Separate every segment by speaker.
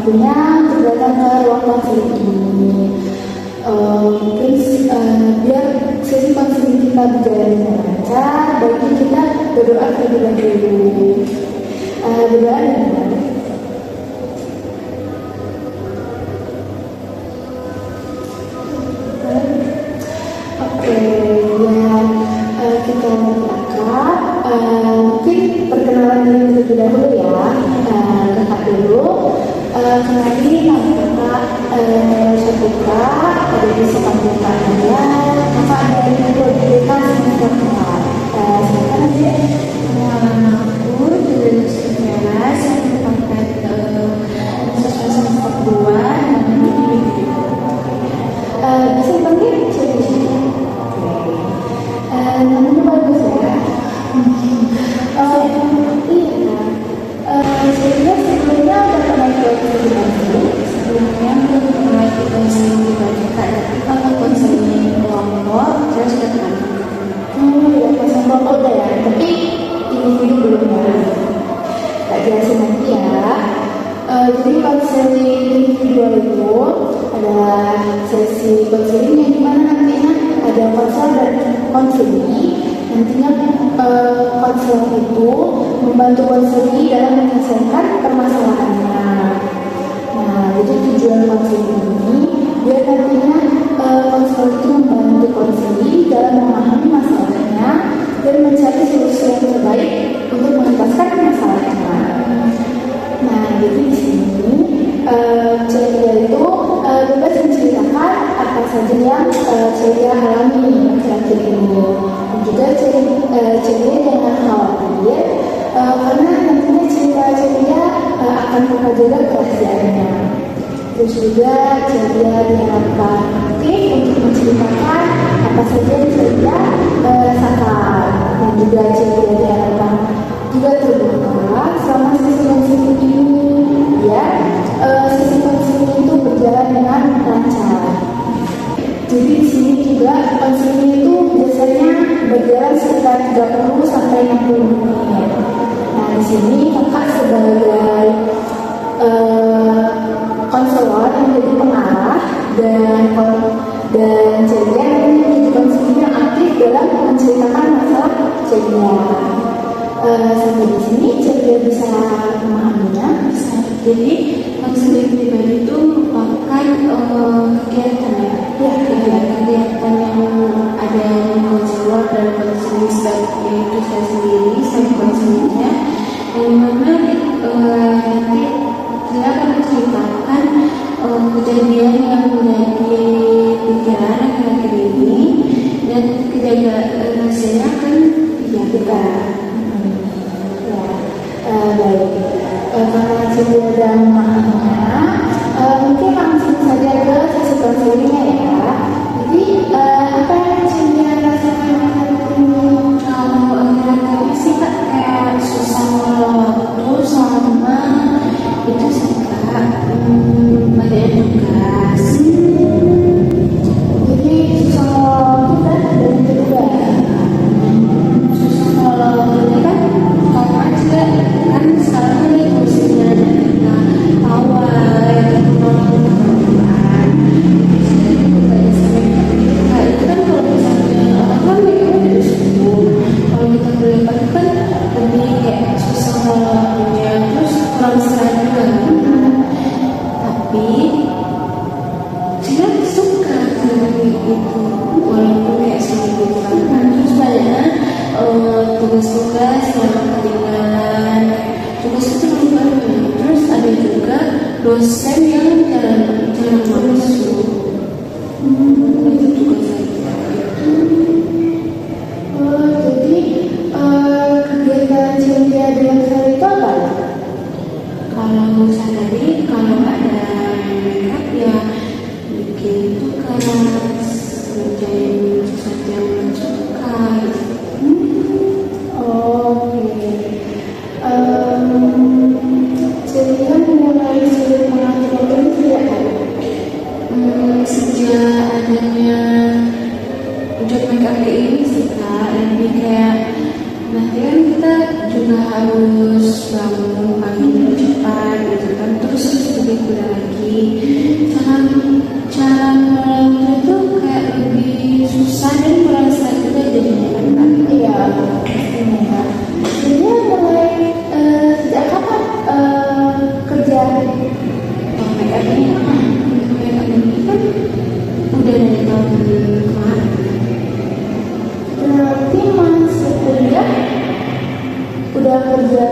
Speaker 1: waktunya untuk datang ke ruang konseling ini. Mungkin biar sesi konseling kita berjalan dengan lancar, baiknya kita berdoa terlebih dahulu. Berdoa dengan kita berangkat. Mungkin perkenalan diri terlebih dahulu ya. Kakak dulu. Kenalin nama kakak Syafika, ada di sepanjang kakaknya. Kakak ada di Biblioteca semester 4. Silakan aja.
Speaker 2: Nama aku Julius Setiara, saya merupakan siswa semester 2 dan
Speaker 1: bisa dipanggil siapa? Namanya bagus ya. Saya sebelumnya udah pernah ikut konseling.
Speaker 2: sebelumnya belum pernah ikut konseling di Biblioteca, tapi kalau konseling kelompok saya sudah pernah.
Speaker 1: Ya konseling kelompok udah ya, tapi individu belum ya. Tak jelasin nanti ya. Jadi konseling individual itu ada sesi konseling yang dimana nantinya ada konselor dan konseling. Nantinya konselor itu membantu konseling dalam menyelesaikan permasalahannya. Nah, jadi tujuan konseling ini biar nantinya konselor itu membantu konseling dalam memahami masalahnya dan mencari solusi yang terbaik untuk mengentaskan masalahnya. Nah, jadi di sini Celia itu bebas menceritakan apa saja yang Celia alami akhir-akhir ini. Dan juga Celia jangan khawatir karena nantinya cerita Celia akan kakak jaga kerahasiaannya. Terus juga Celia diharapkan aktif untuk menceritakan apa saja yang Celia rasakan. Dan juga Celia diharapkan juga terbuka selama sesi konseling ini, ya sesi konseling itu berjalan dengan lancar. Jadi di sini juga konseling itu biasanya berjalan sekitar 30 sampai 60 menit. Nah, di sini kakak sebagai konselor yang menjadi pengarah dan Celia menjadi konseling yang aktif dalam menceritakan masalah Celia. Sampai di sini Celia bisa memahaminya.
Speaker 2: Jadi konseling pribadi itu merupakan kegiatan kegiatan yang ada konselor dan konseling sebagai itu saya sendiri, saya konselingnya, yang mana nanti saya akan menceritakan kejadian yang menjadi pikiran akhir-akhir ini dan hasilnya akan dijadikan.
Speaker 1: Baik, karena Celia sudah memahaminya, mungkin langsung saja ke sesi konselingnya ya. Jadi apa yang Celia rasakan hari ini?
Speaker 2: Kalau akhir-akhir ini sih Kak, kayak susah waktu sama itu sih Kak, banyak tugas.
Speaker 1: Jadi susah kita dari tugas.
Speaker 2: Susah kalau ini kan karena juga kan sekarang ini kursinya kita awal yang kemampuan itu banyak sampai itu kan kalau misalnya orang kan mereka dari situ, kalau kita berlepas kan lebih kayak susah waktunya, terus kurang istirahat juga. Tapi saya suka dengan itu walaupun kayak seminggu kan, terus banyak tugas-tugas yang ketinggalan, tugas itu banyak. Terus ada juga dosen yang jarang masuk. Itu tugas saya.
Speaker 1: Jadi kegiatan Celia dengan hari itu apa?
Speaker 2: Kalau sehari kalau ada makeup ya bikin tugas, ngerjain sesuatu yang suka.
Speaker 1: Celia mulai sulit mengatur waktu ini sejak kapan?
Speaker 2: Sejak adanya job makeup ini sih Kak, lebih kayak nanti kan kita juga harus bangun pagi cepat gitu kan, terus juga kuliah lagi. Cara melakukan itu kayak lebih susah dan kurang sehat juga jadinya kan.
Speaker 1: Iya, pastinya ya. Jadi mulai sejak kapan kerja?
Speaker 2: Kalau make up ini kan udah dari tahun kemarin.
Speaker 1: Berarti masuk kuliah udah kerja.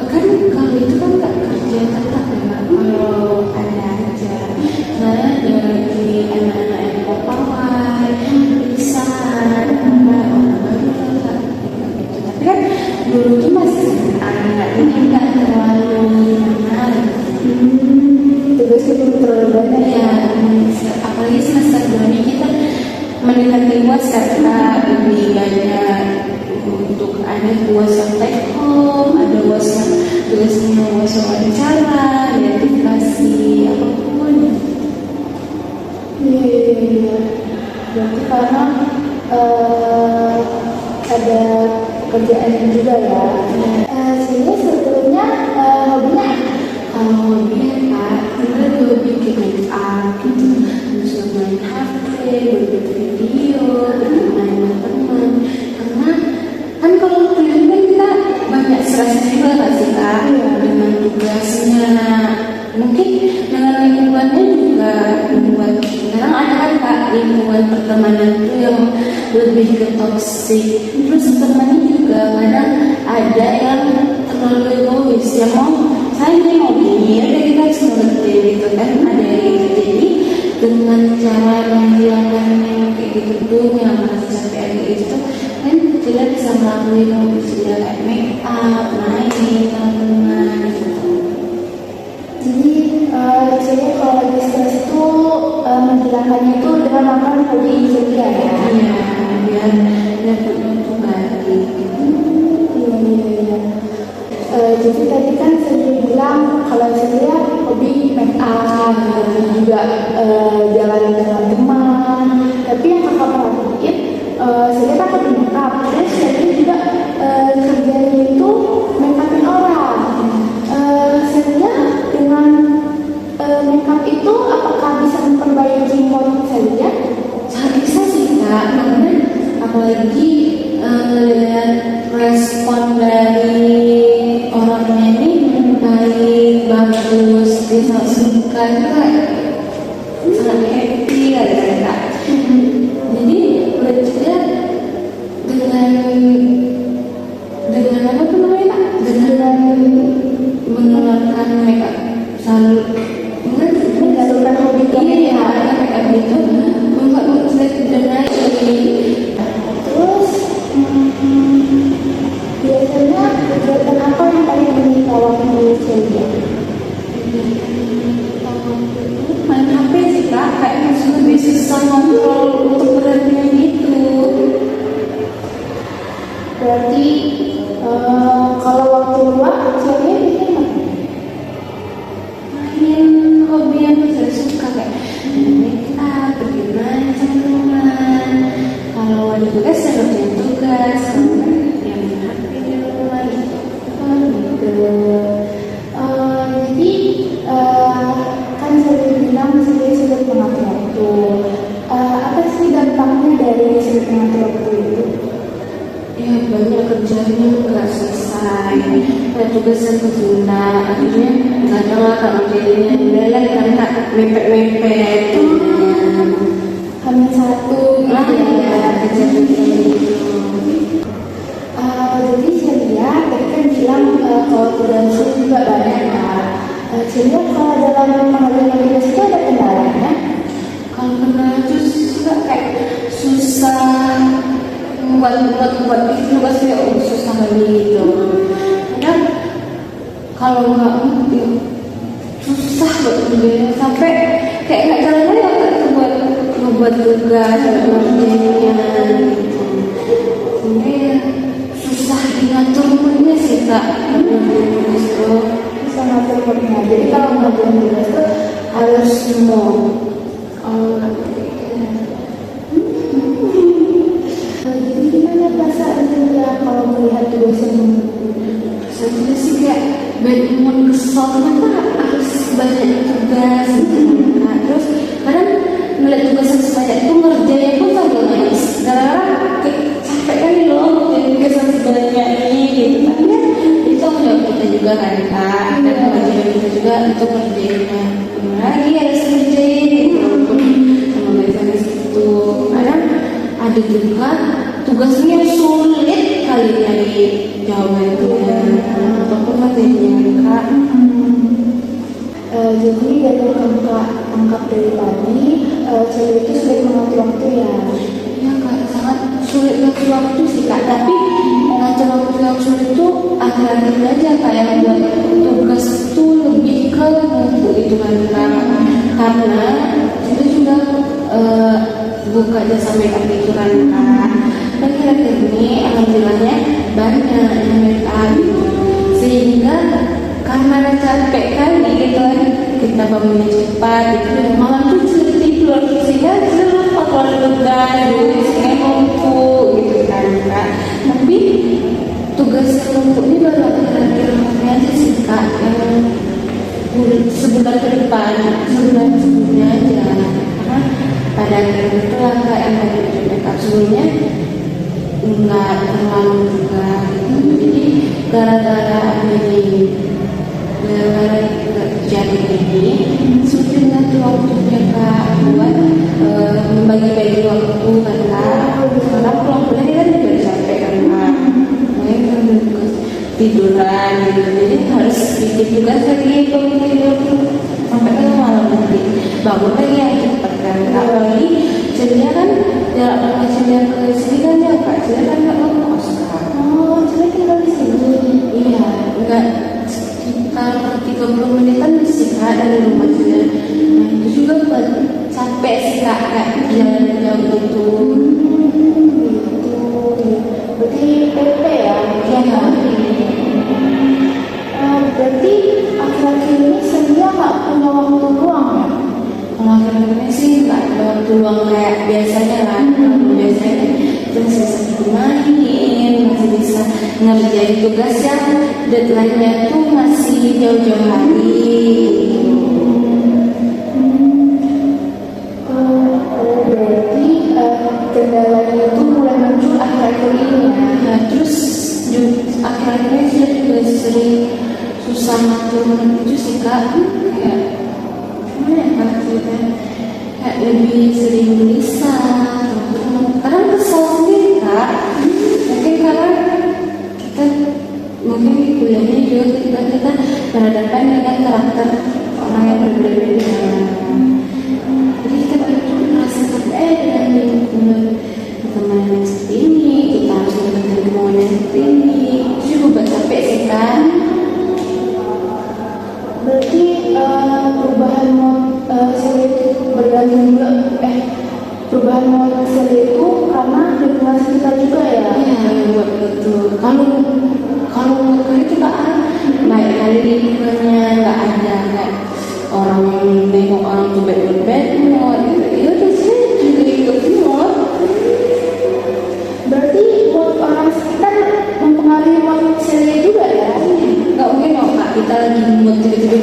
Speaker 2: Kan kalau itu kan nggak kerja tetap ya, kalau ada aja. Nah dari anak-anak yang mau pawai, bisa orang baru gitu. Tapi kan dulu tuh masih anak ini nggak terlalu kenal.
Speaker 1: Tugasnya belum terlalu banyak
Speaker 2: Ya, apalagi semester 2 ini kita mendekati UAS karena lebih banyak untuk ada UAS yang take home, ada UAS yang tugasnya UAS wawancara, identifikasi, apapun.
Speaker 1: Iya. Berarti karena ada kerjaan juga ya. Sini sebetulnya hobinya
Speaker 2: Kalau hobinya Kak, kita lebih ke make up gitu, terus main HP, berbuat video, bermain sama teman. Karena kan kalau kuliah kan kita banyak stresnya juga nggak sih Kak? Dengan tugasnya, mungkin dengan lingkungannya juga membuat. Kadang ada kan Kak lingkungan pertemanan itu yang lebih ke toksik. Terus temannya juga kadang ada yang terlalu egois, yang mau saya ini mau ini, udah kita harus mengerti gitu kan, ada yang gitu. Jadi dengan cara menghilangkan yang kayak gitu tuh, yang merasa capek kayak gitu kan kita bisa ngelakuin hobi sudah kayak make up, main teman-teman gitu.
Speaker 1: Jadi saya kalau lagi stres itu menghilangkannya itu dengan makan hobi ceria ya.
Speaker 2: Iya, biar dapat untung lagi.
Speaker 1: Iya. Jadi tadi kan saya bilang kalau saya hobi make up, dan juga jalan dengan teman. Tapi yang kakak perhatiin, saya kan hobi make up, terus saya juga kerjanya itu make upin orang. Saya dengan make up itu apakah bisa memperbaiki mood saya?
Speaker 2: Sangat bisa sih Kak, karena apalagi lihat respon dari orangnya ini baik, bagus, dia sangat suka juga, sangat happy kan Kak. Jadi belajar dengan apa tuh namanya Kak? Dengan mengeluarkan makeup selalu
Speaker 1: Mengalurkan hobi
Speaker 2: ini ya, makeup itu membuat mood saya tidak naik lagi.
Speaker 1: Terus biasanya kegiatan apa yang paling menyita waktu ceria?
Speaker 2: Main HP sih Kak, kayak lebih susah kontrol untuk berhenti gitu.
Speaker 1: Berarti kalau waktu luang ceria bikin apa?
Speaker 2: Main hobi yang saya suka kayak make up, pergi main sama teman. Kalau ada tugas saya ngerjain tugas, kalau kan ya main HP di rumah gitu.
Speaker 1: Jadi kan saya bilang saya sudah mengatur waktu. Apa sih dampaknya dari sudah mengatur waktu itu?
Speaker 2: Ya banyak kerjanya nggak selesai, ada tugas yang tertunda, akhirnya nggak ada lah kalau jadinya udah karena mepet-mepet.
Speaker 1: Hamil satu
Speaker 2: Lah ya kejadian gitu.
Speaker 1: Jadi ceria tadi kan bilang kalau tugas juga banyak kan. Ceria kalau dalam mengerjakan tugas itu ada kendalanya.
Speaker 2: Kalau kena terus juga kayak susah buat tugas kayak susah gitu. Kadang kalau nggak susah buat kerjanya sampai kayak nggak jalan lagi buat ngebuat tugas ngerjainnya gitu. Jadi susah diatur moodnya sih Kak. Tugas itu
Speaker 1: Bisa ngatur moodnya. Jadi kalau mengerjakan tugas itu
Speaker 2: harus mau.
Speaker 1: Jadi gimana perasaan ceria kalau melihat tugas yang
Speaker 2: Saya sih kayak bad mood, kesel, kenapa harus sebanyak tugas gitu. Nah, terus kadang ngeliat tugas yang sebanyak itu ngerjain pun sambil nangis karena capek kan loh ngerjain tugas yang sebanyak ini gitu. Tapi kan itu tanggung jawab kita juga kan Kak, dan kewajiban kita juga untuk ngerjainnya. Gimana lagi harus ngerjain gitu walaupun sama biasanya gitu. Kadang ada juga tugasnya sulit kali dari jawabannya ataupun materinya Kak.
Speaker 1: Jadi dari kakak angkat dari tadi, cewek itu sulit mengatur waktu ya.
Speaker 2: Ya Kak, sangat sulit ngatur waktu sih Kak. Tapi ngatur waktu yang sulit itu akhir-akhir aja Kak, yang buat tugas itu lebih ke buku itu kan Kak. Karena itu juga buka jasa make up itu kan Kak. Dan akhir-akhir ini alhamdulillahnya banyak yang make up gitu. Sehingga karena capek kali gitu kan, kita bangunnya cepat gitu, malam tuh sudah tidur sehingga kita lupa kalau tugas sehingga numpuk gitu kan Kak. Tapi tugas numpuk ini baru akhir-akhir aja sih Kak, yang sebulan ke depan, sebulan sebelumnya aja. Karena pada akhirnya itu lah Kak yang ada di makeup sebelumnya enggak terlalu juga gitu. Jadi gara-gara kejadian ini sudah ngatur waktunya Kak, buat membagi-bagi waktu kan Kak. Karena pulang kan juga capek kan Kak, makanya kan tiduran gitu, jadi harus bikin tugas lagi bangun tidur sampai kan malam nanti bangun lagi yang cepat kan Kak. Apalagi jadinya kan jarak rumah ke sini kan ya Kak, jadi kan nggak ngekos Kak.
Speaker 1: Oh, jadi tinggal di sini.
Speaker 2: Iya, enggak sekitar 30 menitan sih Kak dari rumah saya. Nah itu juga buat capek sih Kak, kayak jalan jauh gitu.
Speaker 1: Berarti PP ya?
Speaker 2: Iya Kak.
Speaker 1: Berarti akhir-akhir ini Senja nggak punya waktu luang ya?
Speaker 2: Kalau akhir-akhirnya sih nggak ada waktu luang kayak biasanya kan. Biasanya itu masih bisa main, masih bisa ngerjain tugas yang deadline-nya tuh masih jauh-jauh hari.
Speaker 1: Berarti kendalanya itu mulai muncul akhir-akhir ini ya?
Speaker 2: Nah, terus akhir-akhirnya saya juga sering susah ngatur itu sih Kak. Kayak gimana ya Kak ceritanya? Kayak lebih sering gelisah. Kadang kesel sendiri Kak. Mungkin karena kita mungkin di kuliahnya juga kita berhadapan dengan karakter orang yang berbeda-beda. Jadi kita merasa berbeda dengan lingkungan teman yang seperti ini, kita harus mendapatkan kemauan yang seperti ini. Itu juga buat capek sih kan.
Speaker 1: Berarti perubahan mood Senja itu bergantung juga perubahan mood Senja itu karena lingkungan sekitar juga ya?
Speaker 2: Iya, buat betul. Kalau menurut itu Kak, baik kali lingkungannya nggak ada kayak orang yang nengok orang tuh bad mood gitu. Itu tuh sih juga ikut mood.
Speaker 1: Berarti mood orang sekitar mempengaruhi mood Senja juga ya?
Speaker 2: Nggak mungkin dong Kak, kita lagi mood tiba-tiba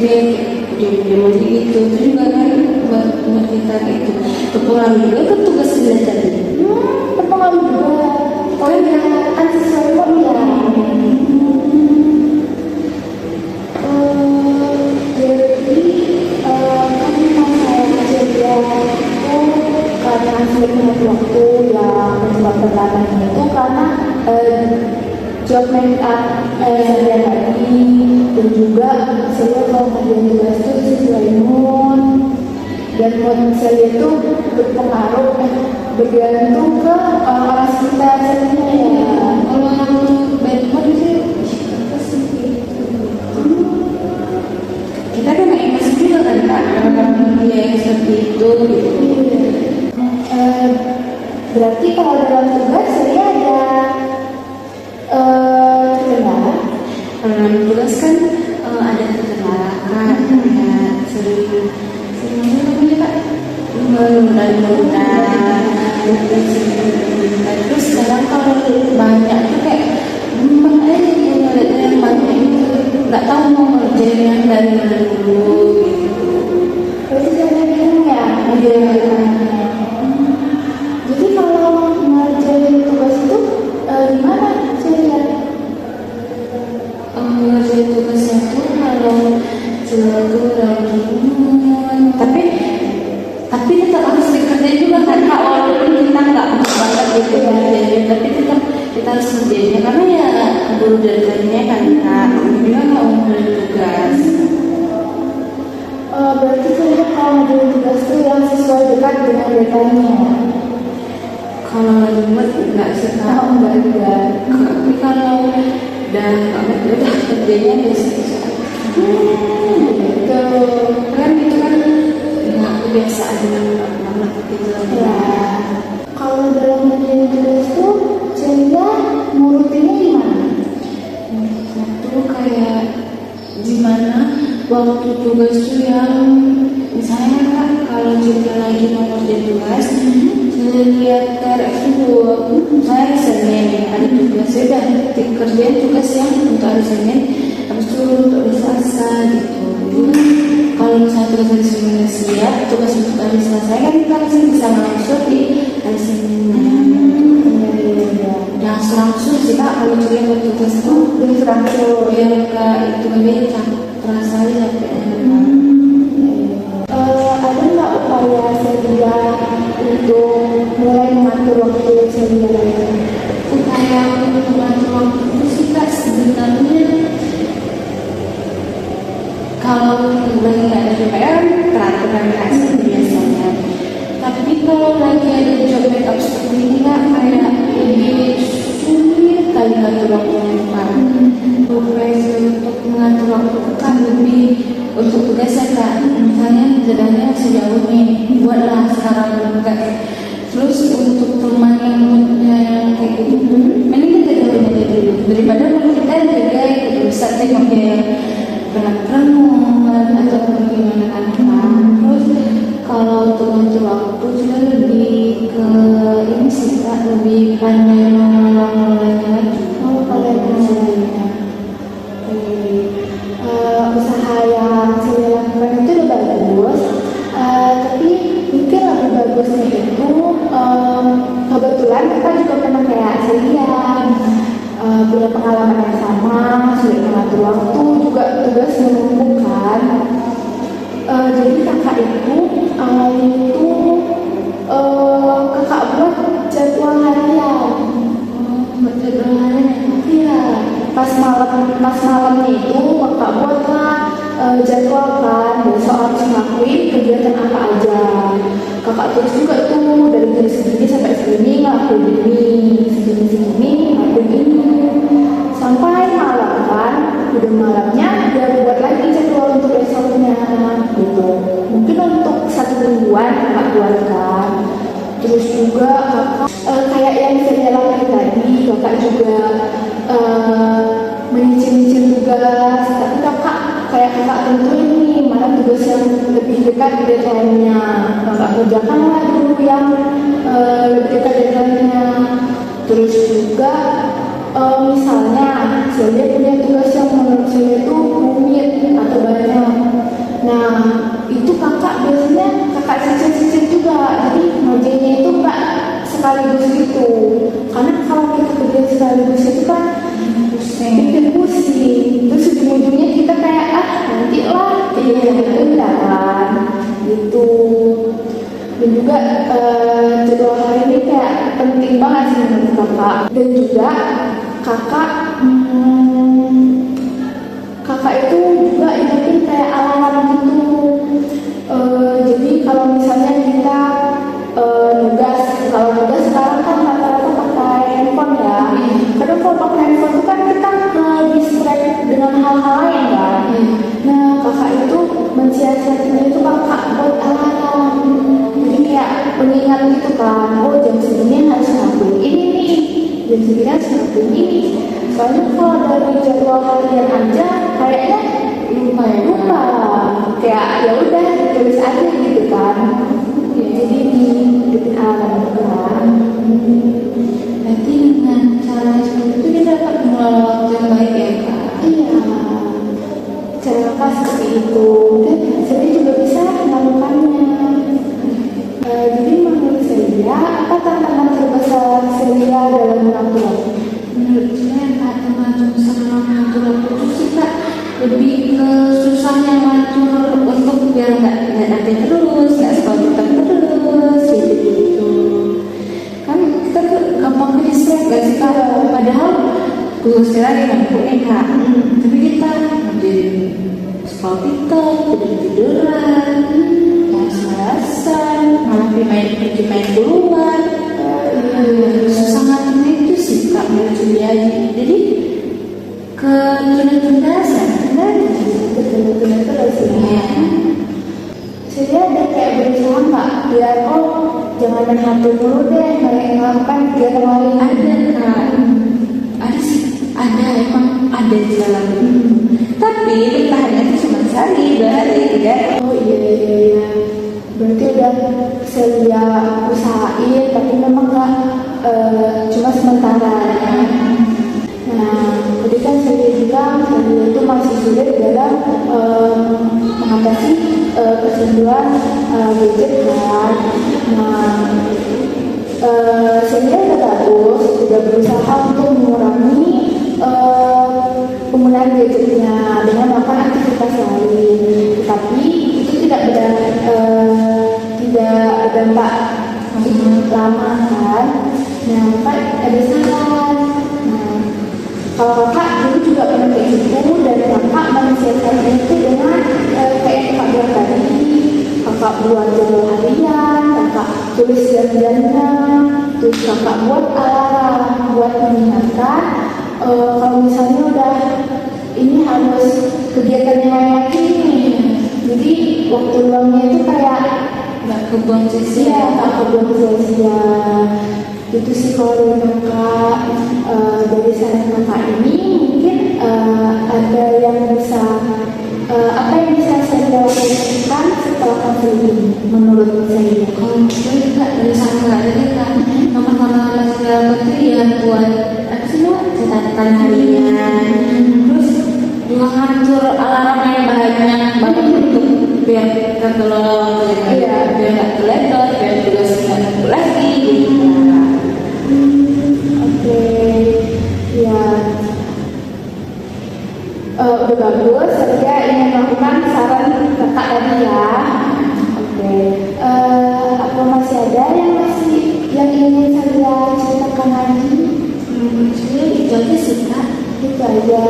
Speaker 2: dia mau gitu. Itu juga kan buat mood kita gitu. Terpengaruh juga ke tugas belajar.
Speaker 1: Terpengaruh juga. Oh iya, kan sesuai mood ya. Jadi kan masalah kejadian itu karena sulit mengatur waktu yang menyebabkan lamanya itu karena job make up seharian lagi dan juga saya kalau kerjaan tugas itu sesuai mood dan mood saya itu berpengaruh bergantung ke orang sekitar sebenarnya ya.
Speaker 2: Kalau yang bad mood itu apa sih? Kita kan nggak emas juga kan Kak, karena dia yang seperti itu gitu.
Speaker 1: Berarti kalau dalam tugas saya ada kendala.
Speaker 2: Kalau dalam tugas kan ada kendala Kak, kayak sering Kak menunda-nunda. Terus sekarang kalau banyak tuh kayak gampang aja ngeliatnya yang banyak itu nggak tahu mau ngerjain yang dari mana dulu gitu. tugasnya tuh kalau kurang tapi tetap harus dikerjain juga kan Kak, walaupun kita nggak mau banget gitu ya, tapi tetap kita harus kerjainnya karena ya guru deadline-nya kan Kak, juga nggak mau tugas.
Speaker 1: Berarti sebenarnya kalau ngerjain tugas tuh yang sesuai dekat dengan deadline-nya.
Speaker 2: Kalau lagi mood nggak suka,
Speaker 1: Enggak.
Speaker 2: tapi kalau udah kerjanya biasa.
Speaker 1: Gitu.
Speaker 2: Kan itu kan nggak kebiasaan banget gitu
Speaker 1: Ya, kalau dalam ngerjain tugas tuh sehingga ngurutinnya gimana?
Speaker 2: itu kayak gimana waktu tugas tuh yang misalnya Kak, kalau juga lagi mau ngerjain tugas saya lihat TRF dulu, saya hari Senin ada tugas, saya udah kerjain tugas yang untuk hari Senin, habis itu untuk hari Selasa gitu. Kalau misalnya tugas hari Senin siap, tugas untuk hari Selasa kan kita langsung bisa langsung di hari Seninnya. Yang langsung sih Kak, kalau juga yang tugas itu
Speaker 1: Langsung.
Speaker 2: biar Kak itu lebih terasa capek.
Speaker 1: Ada nggak upaya Selia untuk mulai mengatur waktu Selia?
Speaker 2: Upaya untuk mengatur waktu itu sih Kak, sebenarnya kalau lagi nggak ada PPR peraturan Kak biasanya. Tapi kalau lagi ada job backup seperti ini Kak, kayak lebih sulit kali ngatur waktunya Kak. Upaya untuk mengatur waktu Kak lebih untuk tugasnya Kak, misalnya jadwalnya sejauh ini buatlah sekarang Kak. Terus untuk teman yang moodnya kayak gitu, mending kita jauhin aja dulu daripada kita jaga itu bisa tengok dia pelan-pelan atau bagaimana kan Kak. Terus kalau untuk ngatur waktu juga lebih ke ini sih Kak, lebih pandai mengelola
Speaker 1: Usaha yang saya lakukan itu udah bagus, tapi mungkin lebih bagusnya itu kebetulan kita juga pernah kayak saya punya pengalaman yang sama, sulit mengatur waktu, juga tugas menumpuk kan. Jadi kakak itu kakak buat jadwal harian.
Speaker 2: jadwal harian.
Speaker 1: Iya, pas malamnya itu kakak buatlah jadwal kan, besok harus ngelakuin kegiatan apa aja. Kakak tulis juga tuh dari jam segini sampai segini ngelakuin ini, segini ngelakuin ini, sampai malam kan. Udah malamnya dia buat lagi jadwal untuk besoknya gitu. Mungkin untuk 1 mingguan kakak buatkan. Terus juga kakak kayak yang saya lakukan tadi, kakak juga menyicil tugas, tapi kakak tentuin nih mana tugas yang lebih dekat deadline-nya. Kakak kerjakanlah dulu yang lebih dekat deadline-nya. Terus juga misalnya saya punya tugas yang menurut saya itu rumit atau banyak. Nah itu kakak biasanya kakak cicil juga, jadi ngerjainnya itu enggak sekaligus gitu. Karena kalau kita kerja sekaligus itu kan bikin pusing, terus ujung-ujungnya kita kayak nanti lah kan gitu. Dan juga jadwal hari ini kayak penting banget sih menurut kakak. Dan juga kakak itu juga ingetin kayak alarm gitu. Jadi kalau misalnya kita nugas sekarang kan rata-rata pakai handphone ya. Kadang kalau pakai handphone itu kan kita distract dengan hal-hal lain kan. Nah kakak itu mensiasatinya itu kakak buat alarm. Jadi kayak pengingat gitu kan. Oh jam segini harus ngelakuin ini nih, jam segini harus ngelakuin ini. Soalnya kalau dari jadwal harian aja kayaknya lupa. Kayak ya udah tulis aja gitu kan. Jadi di alarm kan.
Speaker 2: Berarti dengan cara seperti itu dia dapat mengelola waktu yang baik ya Kak?
Speaker 1: Iya, cara kakak seperti itu. Dan saya juga bisa melakukannya. Jadi menurut saya, apa tantangan terbesar saya dalam mengatur waktu?
Speaker 2: Menurut saya tantangan terbesar dalam mengatur waktu itu sih Kak, lebih ke susahnya ngatur untuk biar nggak nanti terus, nggak sekolah terus gitu. Kan kita tuh gampang distract gak sih Kak? Padahal gue lagi mampu nih Kak, tapi kita ngerjain scroll TikTok, tiduran, malas-malasan, malah pergi main keluar. Susah ngaturnya itu sih Kak, menurut Julia. Jadi ke tunda-tunda terus ya.
Speaker 1: Saya ada kayak berusaha Kak, biar jangan main HP dulu deh, main ngapain kegiatan lain.
Speaker 2: Ada Kak, ada sih, ada emang ada jalan. Tapi bertahannya itu cuma sehari, 2 hari, 3 hari.
Speaker 1: Oh iya. Berarti udah Celia usahain, tapi memang nggak cuma sementara ya. Nah, tadi kan Celia bilang Celia itu masih sulit dalam mengatasi kecanduan gadget kan. Nah, Celia udah bagus, udah berusaha untuk mengurangi penggunaan gadgetnya dengan melakukan aktivitas lain, tapi itu tidak berdampak lama kan. Nah, Pak ada saran. Nah, kalau Kakak dulu juga pernah kayak gitu dan Kakak menyesuaikan itu dengan kayak Kakak bilang tadi, Kakak buat jadwal harian, Kakak tulis janjiannya, terus Kakak buat alarm buat mengingatkan kalau misalnya udah ini harus kegiatan yang lain lagi nih. Jadi waktu luangnya itu kayak
Speaker 2: Nggak kebuang sia-sia.
Speaker 1: iya, tak kebuang sia-sia. Itu sih kalau dari Kakak. Dari saran Kakak ini mungkin ada yang bisa apa yang bisa saya lakukan setelah konseling ini menurut saya.
Speaker 2: Kalau gue Kak dari sana jadi Kak nomor-nomor segala menteri ya buat apa sih lo catatan harian. Terus juga ngatur alarm yang banyak banget untuk biar kita kalau biar nggak teledor, biar tugas nggak numpuk lagi gitu.
Speaker 1: Oke, ya. Udah bagus, saya ingin melakukan saran Kakak tadi ya. Oke, apa masih ada yang ingin saya ceritakan lagi?
Speaker 2: Sebenarnya itu aja sih Kak.
Speaker 1: Itu aja.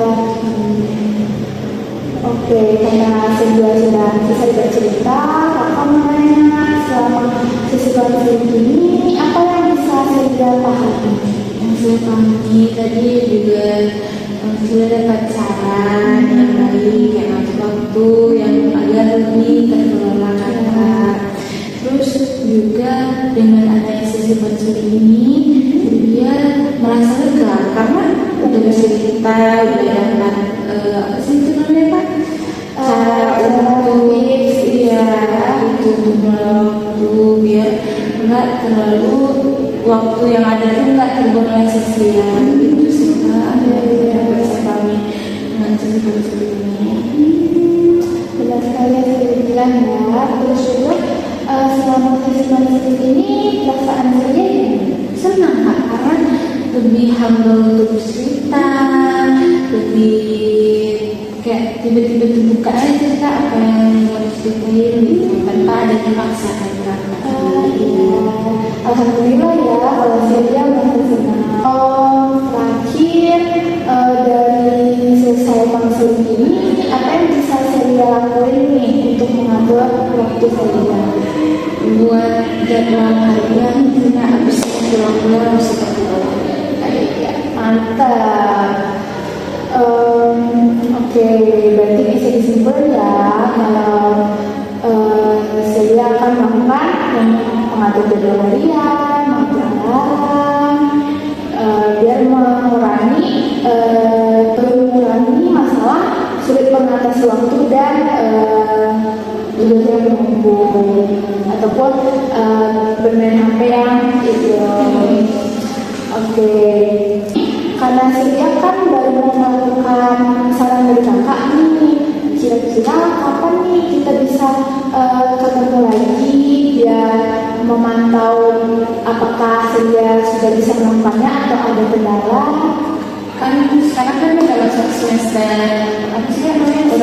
Speaker 1: Oke, karena saya sudah bisa bercerita, Kakak menanya selama sesi konseling ini apa yang bisa saya pahami?
Speaker 2: Yang saya pahami tadi juga sudah dapat saran yang baik, yang ngatur waktu, yang agar lebih terkelola Kakak. Terus juga dengan adanya sesi konseling ini, dia merasa lega karena udah bercerita, udah dapat apa sih itu namanya Pak? Cara untuk iya itu waktu biar nggak terlalu waktu yang ada itu nggak terbuang sia-sia gitu sih Kak. Yang bisa kami dengan cerita ini.
Speaker 1: Benar sekali yang saya bilang ya. Terus juga selama sesi konseling ini perasaan saya
Speaker 2: Senang Kak karena lebih humble untuk bercerita, lebih kayak tiba-tiba terbuka aja Kak apa yang mau diceritain gitu tanpa ada dipaksakan Kakak.
Speaker 1: iya. Alhamdulillah ya kalau saya merasa senang. Terakhir dari selesai konseling ini apa yang bisa saya lakuin nih untuk mengatur waktu saya?
Speaker 2: Buat jadwal harian kita habis pulang-pulang seperti itu.
Speaker 1: Ya, mantap. Oke, berarti bisa disimpulkan ya kalau saya akan melakukan yang mengatur jadwal harian, mengatur alarm, biar mengurangi masalah sulit mengatasi waktu dan tugas yang menumpuk ataupun bermain HP yang itu. Oke. Karena saya kan baru mau melakukan saran dari Kakak nih, kira-kira kapan nih kita bisa ketemu lagi biar memantau apakah saya sudah bisa melakukannya atau ada kendala?
Speaker 2: Kan sekarang kan udah masuk semester apa sih namanya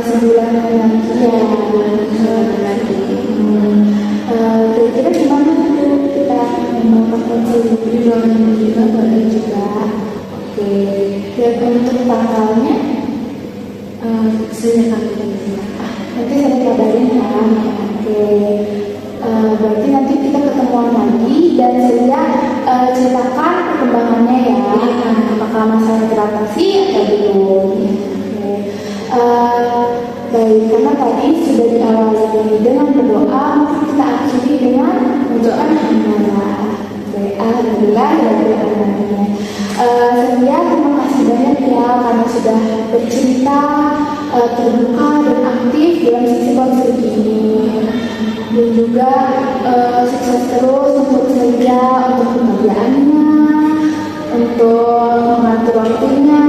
Speaker 1: sebulan lagi ya. Kira-kira gimana tuh kita melakukan di luar negeri juga boleh juga. Oke, dan untuk tanggalnya
Speaker 2: Saya akan
Speaker 1: nanti saya kabarin ya. Oke, berarti nanti kita ketemuan lagi dan saya ceritakan perkembangannya ya. Apakah masalah teratasi atau belum? Oke. Baik, karena tadi sudah diawali dengan berdoa, maka kita akhiri dengan mengucapkan hamdalah. Alhamdulillah ya Rabbil alamin. Saya terima kasih banyak ya karena sudah bercerita, terbuka dan aktif dalam sisi konflik ini. Dan juga sukses terus untuk saya, untuk pekerjaannya, untuk mengatur waktunya,